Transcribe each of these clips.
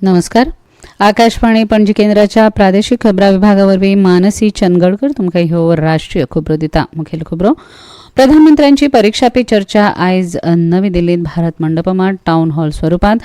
नमस्कार. आकाशवाणी पणजी केंद्राच्या प्रादेशीक खबरां विभागावरवीं मानसी चंदगडकर तुमकां ह्यो राष्ट्रीय खबरो दिता. मुखेल खबरो. प्रधानमंत्र्यांची परीक्षा पे चर्चा आयज नवी दिल्लीत भारत मंडपमात टावन हॉल स्वरुपात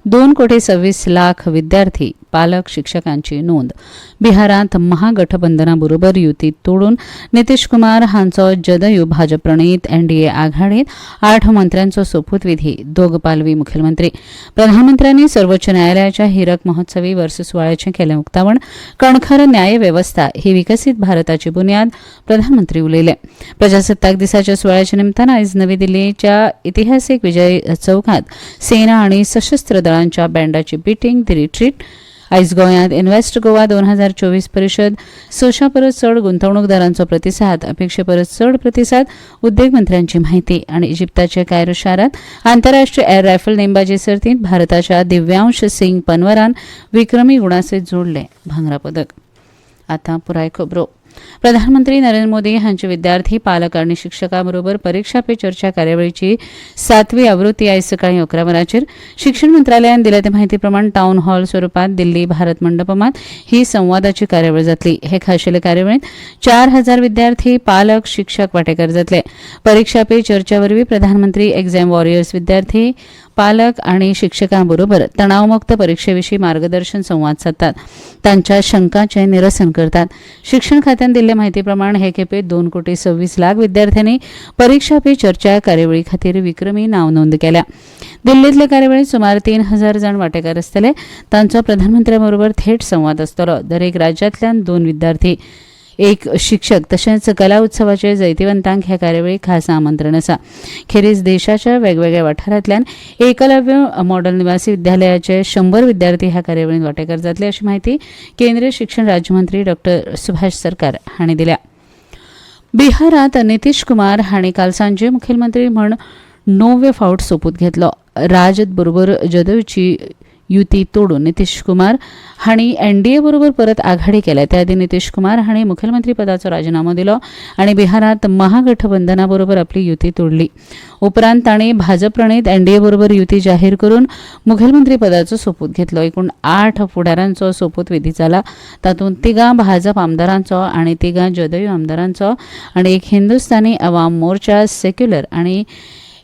2,26,00,000 विद्यार्थी पालक शिक्षकांची नोंद. बिहारांत महागठबंधना बरोबर युती तोडून नितीश कुमार हांचो जदयू भाजप प्रणीत एनडीए आघाडीत 8 मंत्र्यांचो सोपूतविधी. दोग पालवी मुखेलमंत्री. प्रधानमंत्र्यांनी सर्वोच्च न्यायालयाच्या हिरक महोत्सवी वर्स सुवाळ्याचें केलें उक्तावण. कणखर न्याय वेवस्था ही विकसीत भारताची बुन्याद. प्रधानमंत्री उलयले. प्रजासत्ताक दिसाच्या सुवाळ्याच्या निमतान आयज नवी दिल्लीच्या इतिहासीक विजय चौकात सेना आनी सशस्त्र दळांच्या बँडाची बिटींग दी रिट्रीट. आयज गोंयांत इन्व्हेस्ट गोवा 2024 परिशद. 600 परस चड गुंतवणूकदारांचो प्रतिसाद. अपेक्षे परस चड प्रतिसाद. उद्देग मंत्र्यांची म्हायती. आनी इजिप्ताचे कायरो शारांत आंतरराष्ट्रीय एर रायफल नेमबाजी सर्तींत भारताच्या दिव्यांश सिंग पनवरान विक्रमी गुणासयत जोडलें भांगरा पदक. आतां पुराय खबरो. प्रधानमंत्री नरेंद्र मोदी हांचे विद्यार्थी पालक आनी शिक्षकां बरोबर परीक्षा पे चर्चा कार्यावळीची 7वी आवृत्ती आयज सकाळीं 11 वरांचेर शिक्षण मंत्रालयान दिल्या ते म्हायती प्रमाण टावन हॉल स्वरुपात दिल्ली भारत मंडपमात ही संवादाची कार्यावळ जातली. हे खाशेले कार्यावळींत 4,000 विद्यार्थी पालक शिक्षक वांटेकार जातले. परीक्षा पे चर्चा वरवीं प्रधानमंत्री एक्झाम वॉरियर्स विद्यार्थी पालक आनी शिक्षकां बरोबर तणावमुक्त परीक्षेविशीं मार्गदर्शन संवाद सादतात. तांच्या शंकांचें निरसन करतात. शिक्षण खात्यान दिल्ले म्हायती प्रमाण हे खेपे 2,26,00,000 विद्यार्थ्यांनी परीक्षा पे चर्चा कार्यावळी खातीर विक्रमी नांव नोंद केल्या. दिल्लींतले कार्यावळींत सुमार 3,000 जाण वांटेकार आसतले. तांचो प्रधानमंत्र्या बरोबर थेट संवाद आसतलो. दरेक राज्यांतल्यान 2 विद्यार्थी, 1 शिक्षक तशेंच कला उत्सवाचे जैतिवंतांक ह्या कार्यावळीक खास आमंत्रण आसा. खेरीज देशाच्या वेगवेगळ्या वाठारांतल्यान एकलव्य मॉडेल निवासी विद्यालयाचे 100 विद्यार्थी ह्या कार्यावळींत वांटेकार जातले अशी माहिती केंद्रीय शिक्षण राज्यमंत्री डॉ. सुभाष सरकार हांणी दिल्या. बिहारांत नितीश कुमार हांणी काल सांजे मुखेलमंत्री म्हूण 9वे फावट सोपूत घेतलो. राजद बरोबर जदयूची युती तोडून नितीश कुमार हांणी एनडीए बरोबर परत आघाडी केल्या. त्या आदी नितीश कुमार हांणी मुखेलमंत्री पदाचो राजिनामो दिलो आनी बिहारांत महागठबंधना बरोबर आपली युती तोडली. उपरांत तांणी भाजप प्रणीत एनडीए बरोबर युती जाहीर करून मुखेलमंत्री पदाचो सोपूत घेतलो. एकूण 8 फुडाऱ्यांचो सोपूत विधी जाला. तातूंत 3 भाजप आमदारांचो आनी 3 जदयू आमदारांचो आनी 1 हिंदुस्तानी अवाम मोर्चा सेक्युलर आनी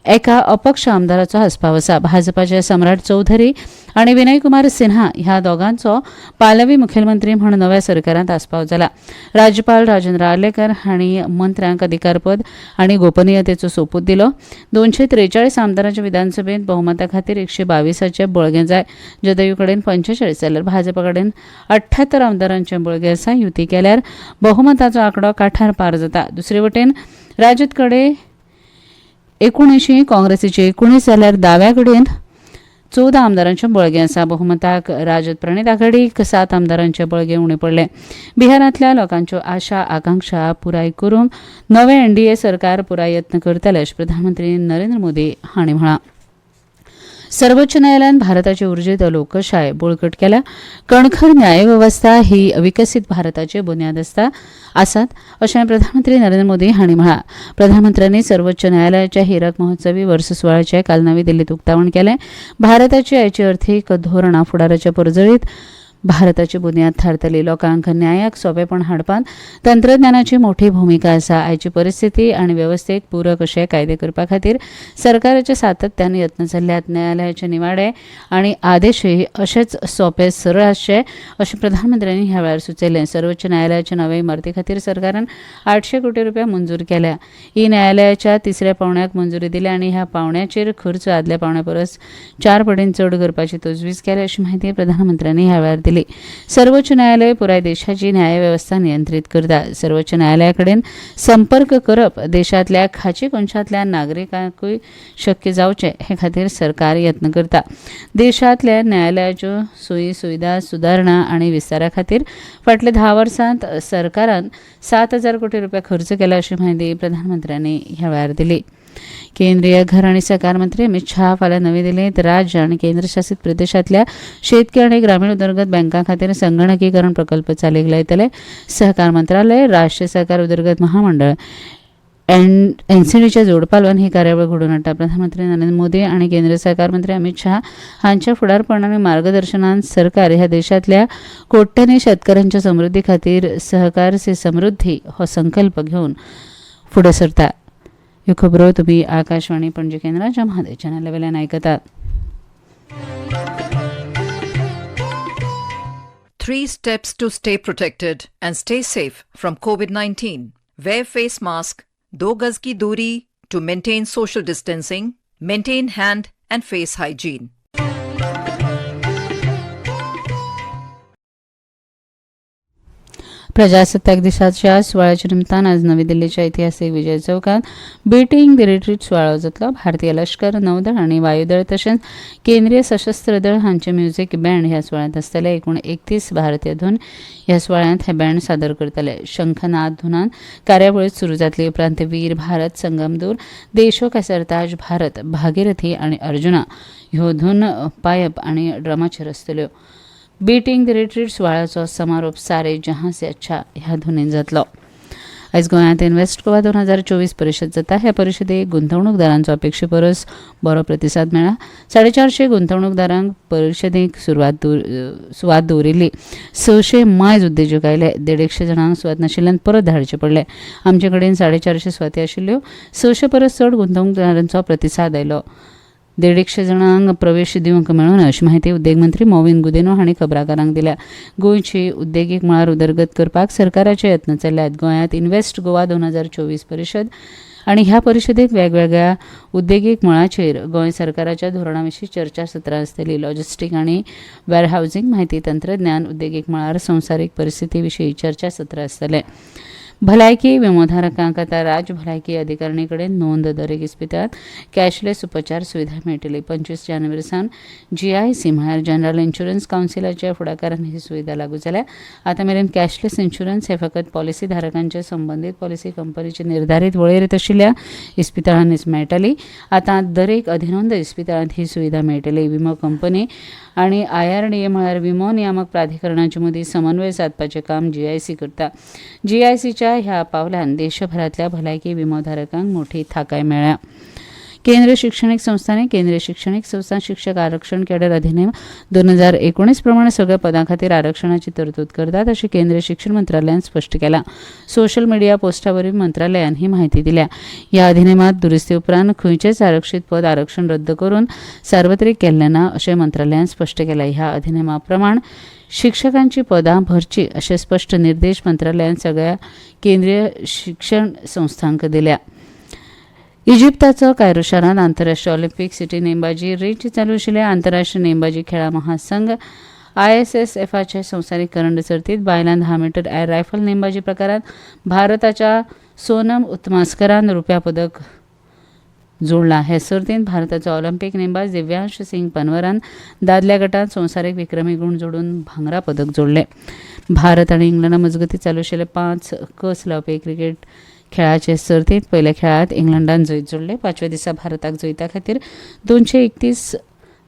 एका अपक्ष आमदाराचो आस्पाव आसा. भाजपाचे सम्राट चौधरी आनी विनय कुमार सिन्हा ह्या दोगांचो पालवी मुखेलमंत्री म्हूण नव्या सरकारांत आस्पाव जाला. राज्यपाल राजेंद्र आर्लेकर हांणी मंत्र्यांक अधिकारपद आनी गोपनीयतेचो सोपूत दिलो. 243 आमदारांच्या विधानसभेत बहुमता खातीर 122चे बळगें जाय. जदयू कडेन 45 जाल्यार भाजपा कडेन 78 आमदारांचे बळगें आसा. युती केल्यार बहुमताचो आंकडो काठार पार जाता. दुसरे वटेन राजद कडेन 79, काँग्रेसीचे 19 जाल्यार दाव्या कडेन 14 आमदारांचे बळगें आसा. बहुमताक राजद प्रणीत आघाडीक 7 आमदारांचे बळगें उणें पडले. बिहारांतल्या लोकांच्यो आशा आकांक्षा पुराय करूंक नवे एनडीए सरकार पुराय यत्न करतले अशें प्रधानमंत्री नरेंद्र मोदी हांणी म्हळां. सर्वोच्च न्यायालयान भारताची उर्जीत लोकशाय बळकट केल्या. कणखर न्यायवेवस्था ही विकसीत भारताची बुन्याद आसात अशें प्रधानमंत्री नरेंद्र मोदी हांणी म्हळां. प्रधानमंत्र्यांनी सर्वोच्च न्यायालयाच्या हिरक महोत्सवी वर्स सुवाळ्याचें काल नवी दिल्लीत उक्तावण केलें. भारताची आयची अर्थीक धोरणां फुडाराच्या परजळीत भारताची बुन्याद थारतली. लोकांक न्यायाक सोंपेपण हाडपांत तंत्रज्ञानाची मोठी भुमिका आसा. आयची परिस्थिती आनी वेवस्थेक पूरक अशे कायदे करपा खातीर सरकाराचे सातत्यान यत्न चल्ल्यात. न्यायालयाचे निवाडे आनी आदेशय अशेच सोंपे सरळ आसचे अशें प्रधानमंत्र्यांनी ह्या वेळार सुचयलें. सर्वोच्च न्यायालयाच्या नवे इमारती खातीर सरकारान 800 कोटी रुपया मंजूर केल्या. ही न्यायालयाच्या 3ऱ्या पावण्याक मंजुरी दिल्या आनी ह्या पावण्याचेर खर्च आदल्या पावण्या परस 4 पटीन चड करपाची तजवीज केल्या अशी माहिती प्रधानमंत्र्यांनी ह्या वेळार दिली. सर्वोच्च न्यायालय पुराय देशाची न्यायवेवस्था नियंत्रीत करता. सर्वोच्च न्यायालया कडेन संपर्क करप देशांतल्या खाची कोनशांतल्या नागरिकांकूय शक्य जावचें हे खातीर सरकार यत्न करता. देशांतल्या न्यायालयाच्यो सोयी सुविधा सुदारणा आनी विस्तारा खातीर फाटल्या 10 वर्सांत सरकारान 7,000 कोटी रुपया खर्च केला अशी माहिती प्रधानमंत्र्यांनी ह्या वेळार दिली. केंद्रीय घर आनी सहकार मंत्री अमित शाह फाल्यां नवी दिल्लींत राज्य आनी केंद्रशासीत प्रदेशांतल्या शेतकी आनी ग्रामीण उदरगत बँकां खातीर संगणकीकरण प्रकल्प चालीक लायतले. सहकार मंत्रालय, राष्ट्रीय सहकार उदरगत महामंडळ, एनसीडीच्या जोडपालवान ही कार्यावळ घडोवन हाडटा. प्रधानमंत्री नरेंद्र मोदी आणि केंद्रीय सहकार मंत्री अमित शाह हांच्या फुडारपण आनी मार्गदर्शनान सरकार ह्या देशांतल्या कोट्यांनी शेतकारांच्या समृद्धी खातीर सहकार से समृद्धी हो संकल्प घेवन फुडें सरता. ह्यो खबरो तुमी आकाशवाणी पणजी केंद्राच्या म्हादय चॅनला वेल्यान आयकतात. 3 steps to stay protected and stay safe from COVID-19. Wear face mask, 2 गज की दूरी to maintain social distancing, maintain hand and face hygiene. प्रजासत्ताक दिसाच्या सुवाळ्याच्या निमतान आज नवी दिल्लीच्या इतिहासीक विजय चौकात बीटिंग द रिट्रीट सुवाळो जातलो. भारतीय लश्कर, नौदळ आनी वायुदळ तशेंच केंद्रीय सशस्त्र दळ हांचे म्युझिक बँड ह्या सुवाळ्यांत आसतले. एकूण 31 भारतीय धून ह्या सुवाळ्यांत हे बँड सादर करतले. शंखनाद धुनान कार्यावळीत सुरू जातली. उपरांत वीर भारत, संगमदूर, देशो का सरताज भारत, भागीरथी आनी अर्जुना ह्यो धून पायप आनी ड्रमाचेर आसतल्यो. बीटिंग द रिट्रीट सुवाळ्याचो समारोप सारे जहां से अच्छा ह्या धुनीन जातलो. आयज गोंयांत इन्व्हेस्ट गोवा 2024 परिशद जाता. ह्या परिशदेक गुंतवणूकदारांचो अपेक्षे परस बरो प्रतिसाद मेळ्ळा. 450 गुंतवणूकदारांक परिशदेक सुवात दवरिल्ली. 600 मायज उद्देजक आयले. 150 जाणांक सुवात नाशिल्ल्यान परत धाडचे पडले. आमचे कडेन 450 सुवाती आशिल्ल्यो. 600 परस चड गुंतवणूकदारांचो प्रतिसाद आयलो. 150 जाणांक प्रवेश दिवंक मेळून अशी माहिती उद्देग मंत्री मोविन गुदिनो हांणी खबराकारांक दिल्या. गोंयची उद्देगीक मळार उदरगत करपाक सरकाराचे यत्न चल्ल्यात. गोंयांत इन्व्हेस्ट गोवा 2024 परिशद आनी ह्या परिशदेक वेगवेगळ्या उद्देगीक मळाचेर गोंय सरकाराच्या धोरणाविशीं चर्चा सत्रां आसतलीं. लॉजिस्टीक आनी वेअरहावजींग, म्हायती तंत्रज्ञान उद्देगीक मळार संवसारीक परिस्थिती विशीं चर्चा सत्र आसतलें. भलायकी विमोधारकांक आतां राज्य भलायकी अधिकारिणी कडेन नोंद दरेक इस्पितळांत कॅशलेस उपचार सुविधा मेळटली. 25 जानेवारी सावन GIC म्हळ्यार जनरल इन्शुरन्स कावन्सिलाच्या फुडाकारान ही सुविधा लागू जाल्या. आतां मेरेन कॅशलेस इन्शुरन्स हे फकत पॉलिसी धारकांचे संबंदीत पॉलिसी कंपनीचे निर्धारीत वळेरेंत आशिल्ल्या इस्पितळांनीच मेळटली. आतां दरेक अधिनोंद इस्पितळांत ही सुविधा मेळटली. विमो कंपनी आनी IRDA म्हळ्यार विमो नियामक प्राधिकरणाचे मदीं समन्वय सादपाचें काम GIC करता. GICच्या ह्या पावलान देशभरातल्या भलायकी विमोधारकांक मोठी थाकाय मेळ्ळ्या. केंद्रीय शिक्षणीक संस्थांनी केंद्रीय शिक्षणीक संस्था शिक्षक आरक्षण कॅडर अधिनियम 2019 प्रमाणे सगळ्या पदां खातीर आरक्षणाची तरतूद करतात अशें केंद्रीय शिक्षण मंत्रालयान स्पश्ट केलां. सोशल मिडिया पोस्टावरवीं मंत्रालयान ही म्हायती दिल्या. ह्या अधिनियमांत दुरुस्ती उपरांत खंयचेच आरक्षीत पद आरक्षण रद्द करून सार्वत्रीक केल्लें ना अशें मंत्रालयान स्पश्ट केलां. ह्या अधिनियमा प्रमाण शिक्षकांची पदां भरची अशे स्पश्ट निर्देश मंत्रालयान सगळ्या केंद्रीय शिक्षण संस्थांक दिल्या. इजिप्ताचो कायरो शारांत आंतरराष्ट्रीय ऑलिंपिक सिटी नेमबाजी रीच चालू आशिल्ल्या आंतरराष्ट्रीय नेमबाजी खेळा महासंघ ISSFचे संवसारीक करंड सर्तींत बायलां 10 मीटर एअर रायफल नेमबाजी प्रकारांत भारताच्या सोनम उत्मास्करान रुप्या पदक जोडला. हे सर्तींत भारताचो ऑलिंपिक नेमबाज दिव्यांश सिंग पनवरान दादल्या गटांत संवसारीक विक्रमी गुण जोडून भांगरा पदक जोडले. भारत आनी इंग्लंडा मजगतीं चालू आशिल्ले 5 कस लावपी क्रिकेट खेळाचे सर्तींत पयल्या खेळांत इंग्लंडान जैत जोडले. 5व्या दिसा भारताक जैता खातीर 231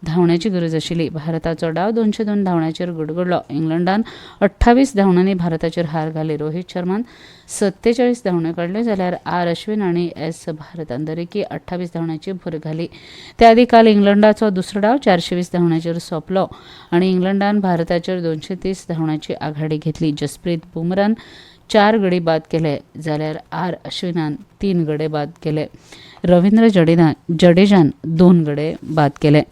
धांवड्याची गरज आशिल्ली. भारताचो डाव 202 धांवड्याचेर गडगडलो. इंग्लंडान 28 धांवड्यांनी भारताचेर हार घाली. रोहित शर्मान 47 धांवड्यो काडल्यो जाल्यार R अश्विन आनी S भारतान दरेकी 28 धांवड्यांची भर घाली. त्या आदी काल इंग्लंडाचो दुसरो डाव 420 धांवड्यांचेर सोंपलो आनी इंग्लंडान भारताचेर 230 धांवड्यांची आघाडी घेतली. जसप्रीत बुमरान 4 गडी बाद केले जाल्यार R अश्विनान 3 गडे बाद केले. रवींद्र जडेजान 2 गडे बाद केले.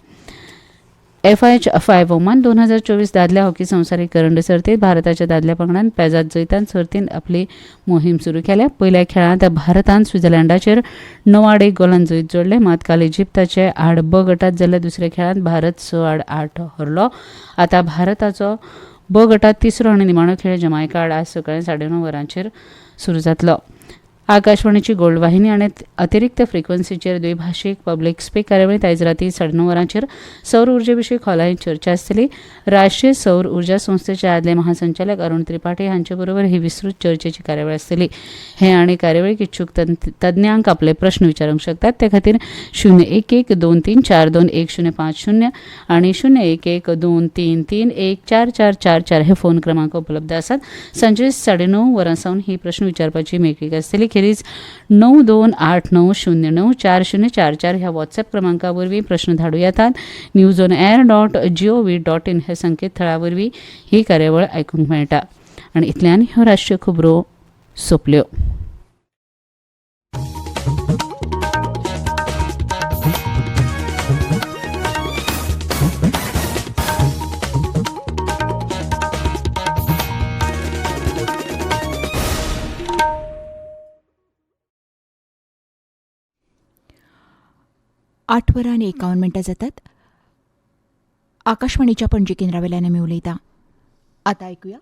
FIH5 ओमान 2024 दादल्या हॉकी संवसारीक करंड सर्तींत भारताच्या दादल्या पंगडान पेजात जैतान सर्तींत आपली मोहीम सुरू केल्या. पयल्या खेळांत भारतान स्वित्झर्लंडाचेर 9 गोलान जैत जोडले. मात काल इजिप्ताचे आड ब गटांत जाल्ल्या दुसऱ्या खेळांत भारत 6-8 हरलो. आतां भारताचो ब गटांत तिसरो आनी निमाणो खेळ जमैका आड आज सकाळीं 9:30 वरांचेर सुरू जातलो. आकाशवाणीची गोल्ड वाहिनी आनी अतिरिक्त फ्रिक्वन्सीचेर द्विभाषीक पब्लीक स्पीक कार्यावळींत आयज रातीं 9:30 वरांचेर सौर उर्जे विशीं खोलायेन चर्चा आसतली. राष्ट्रीय सौर उर्जा संस्थेचे आदले महासंचालक अरुण त्रिपाठी हांचे बरोबर ही विस्तृत चर्चेची कार्यावळ आसतली. हे आनी कार्यावळीक इच्छुक तज्ञांक आपले प्रस्न विचारूंक शकतात. ते खातीर 01123421050 आनी 01123314444 हे फोन क्रमांक उपलब्ध आसात. सांजे 9:30 वरां सावन ही प्रस्न विचारपाची मेकळीक आसतली. खेरीज 9289094044 ह्या व्हॉट्सॲप क्रमांका वरवीं प्रश्न धाडूं येतात. newsonair.gov.in हे संकेतथळा वरवीं ही कार्यावळ आयकूंक मेळटा. आनी इतल्यान ह्यो राष्ट्रीय खबरो सोंपल्यो. आठ वरां आनी 51 मिनटां जातात. आकाशवाणीच्या पणजी केंद्रा वेल्यान आमी उलयता. आतां आयकुया